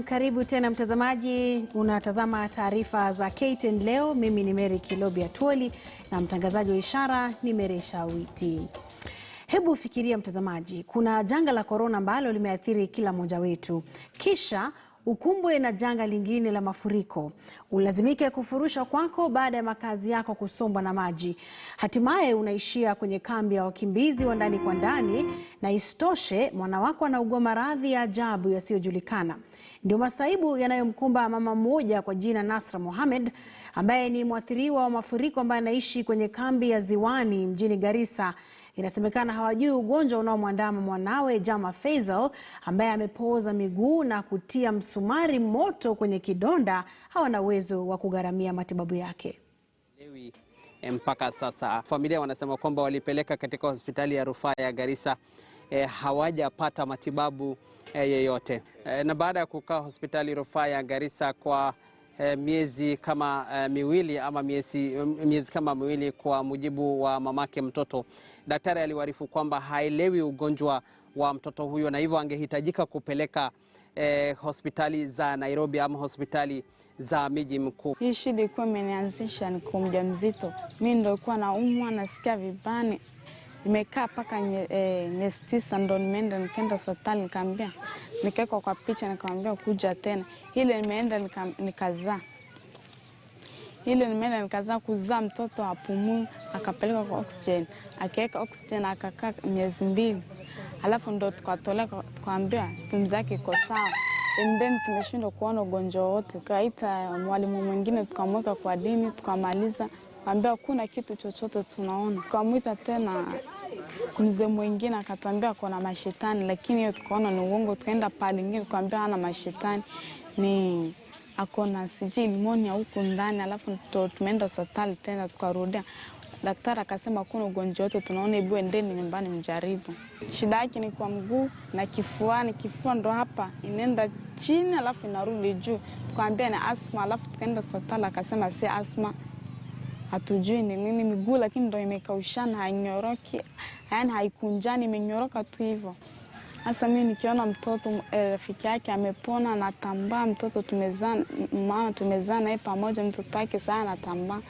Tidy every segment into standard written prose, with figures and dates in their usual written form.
Karibu tena mtazamaji, unatazama taarifa za KTN leo. Mimi ni Mary Kilobia Tuoli na mtangazaji wa ishara ni Mary Shawiti. Hebu fikiria mtazamaji, kuna janga la corona ambalo limeathiri kila mmoja wetu. Kisha ukumbwe na janga lingine la mafuriko. Ulazimike kufurusha kwako baada ya makazi yako kusombwa na maji. Hatimaye unaishia kwenye kambi ya wakimbizi wa ndani kwa ndani, na isitoshe mwana wako anaugua maradhi ya ajabu yasiojulikana. Ndio masaibu yanayomkumba mama mmoja kwa jina Nasra Mohamed, ambaye ni mwathiriwa wa mafuriko ambaye anaishi kwenye kambi ya Ziwani mjini Garissa. Inasemekana hawajui ugonjwa unaomwandama mwanawe Jama Faisal, ambaye amepooza miguu na kutia msumari moto kwenye kidonda. Hawana uwezo wa kugharamia matibabu yake. Mpaka sasa familia wanasema kwamba walipeleka katika hospitali ya rufaa ya Garissa, hawajapata matibabu yeyote. Na baada ya kukaa hospitali rufaa ya Garissa kwa miezi kama miwili ama miezi kama miwili, kwa mujibu wa mamake Mtoto, daktari aliwarifu kwamba haelewi ugonjwa wa mtoto huyo, na hivyo angehitajika kupeleka hospitali za Nairobi ama hospitali za miji mkuu. Hii shida ilikuwa imenianzisha niko mjamzito. Mimi ndio nilikuwa naumwa, nasikia vibaya. Nimekaa paka miezi 9 ndo nikaenda hospitali, nikaambia, nikaweka kwa picha, nikamwambia kuja tena. Ile nimeenda nikazaa. Kuzaa mtoto apumui, akapeleka kwa oxygen. Akaweka oxygen akakaa miezi 2. Alafu ndo tukatolewa, tukaambia pumzi yake iko sawa. And then tumeshindwa kuona ugonjwa wote. Tukaita mwalimu mwingine, tukamweka kwa dini, tukamaliza. Tukamwambia kuna kitu chochote tunaona. Tukamwita tena mzee mwingine, akatuambia kuna mashetani, lakini hiyo tukaona ni uongo. Tukaenda pale nyingine, tukamwambia hana mashetani, ni akona sijui pneumonia huko ndani. Alafu tumeenda hospitali tena, tukarudia. Daktari akasema kuna ugonjwa wote tunaona, hebu endeni nyumbani mjaribu. Shida yake ni kwa mguu na kifuani. Kifua ndo hapa inaenda chini alafu inarudi juu. Tukamwambia ni asma. Alafu tukaenda hospitali, akasema si asma, hatujui ni nini. Miguu lakini ndo imekaushana, hainyoroki, yaani haikunjani, imenyoroka tu hivyo. Sasa mimi nikiona mtoto rafiki yake amepona, anatambaa, mtoto tumezaa naye pamoja, mtoto wake sana anatambaa,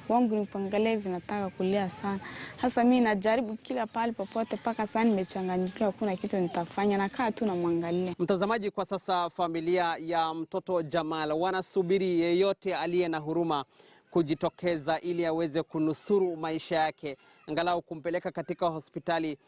wangu nipangalia hivi nataka kulia sana. Sasa mimi najaribu kila pale popote, paka sana nimechanganyikiwa, kuna kitu nitafanya, nakaa tu na mwangalia. Mtazamaji, kwa sasa familia ya mtoto Jamal wanasubiri yeyote aliye na huruma kujitokeza ili aweze kunusuru maisha yake, angalau kumpeleka katika hospitali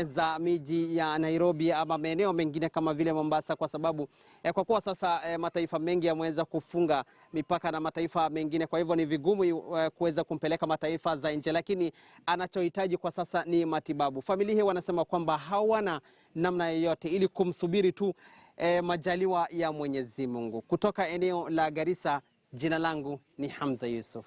za miji ya Nairobi ama maeneo mengine kama vile Mombasa, kwa sababu kwa kuwa sasa mataifa mengi yameweza kufunga mipaka na mataifa mengine, kwa hivyo ni vigumu kuweza kumpeleka mataifa za nje, lakini anachohitaji kwa sasa ni matibabu. Familia hii wanasema kwamba hawana namna yoyote ili kumsubiri tu majaliwa ya Mwenyezi Mungu. Kutoka eneo la Garissa, jina langu ni Hamza Yusuf.